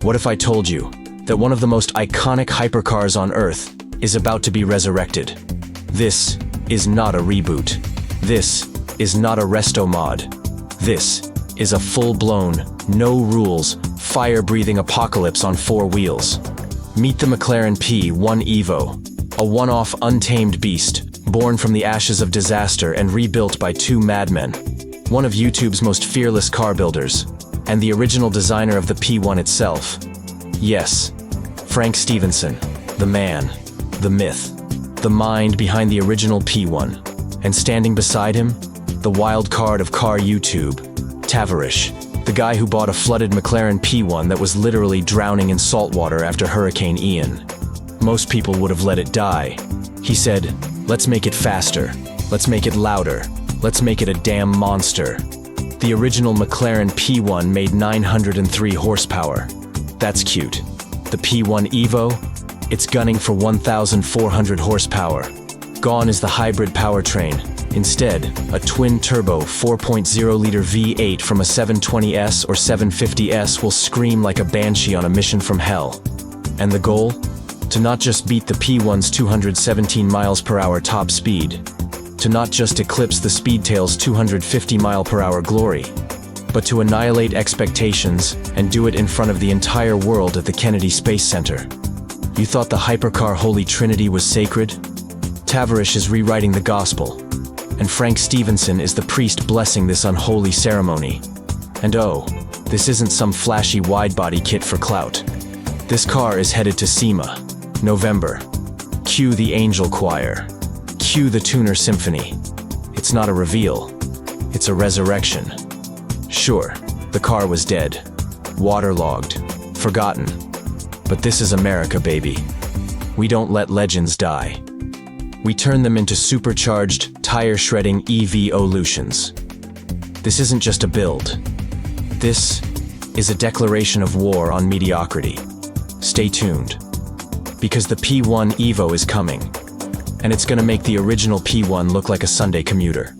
What if I told you that one of the most iconic hypercars on Earth is about to be resurrected? This is not a reboot. This is not a resto mod. This is a full-blown, no-rules, fire-breathing apocalypse on 4 wheels. Meet the McLaren P1 Evo, a one-off untamed beast, born from the ashes of disaster and rebuilt by 2 madmen. One of YouTube's most fearless car builders, and the original designer of the P1 itself. Yes, Frank Stephenson, the man, the myth, the mind behind the original P1. And standing beside him, the wild card of car YouTube, Tavarish, the guy who bought a flooded McLaren P1 that was literally drowning in salt water after Hurricane Ian. Most people would have let it die. He said, "Let's make it faster. Let's make it louder. Let's make it a damn monster." The original McLaren P1 made 903 horsepower. That's cute. The P1 Evo? It's gunning for 1,400 horsepower. Gone is the hybrid powertrain. Instead, a twin-turbo 4.0-liter V8 from a 720S or 750S will scream like a banshee on a mission from hell. And the goal? To not just beat the P1's 217 miles per hour top speed, to not just eclipse the Speedtail's 250 mile per hour glory, but to annihilate expectations and do it in front of the entire world at the Kennedy Space Center. You thought the Hypercar Holy Trinity was sacred? Tavarish is rewriting the gospel, and Frank Stephenson is the priest blessing this unholy ceremony. And oh, this isn't some flashy wide-body kit for clout. This car is headed to SEMA, November. Cue the angel choir. Cue the tuner symphony. It's not a reveal, it's a resurrection. Sure, the car was dead, waterlogged, forgotten. But this is America, baby. We don't let legends die. We turn them into supercharged, tire-shredding EV-olutions. This isn't just a build. This is a declaration of war on mediocrity. Stay tuned, because the P1 Evo is coming, and it's gonna make the original P1 look like a Sunday commuter.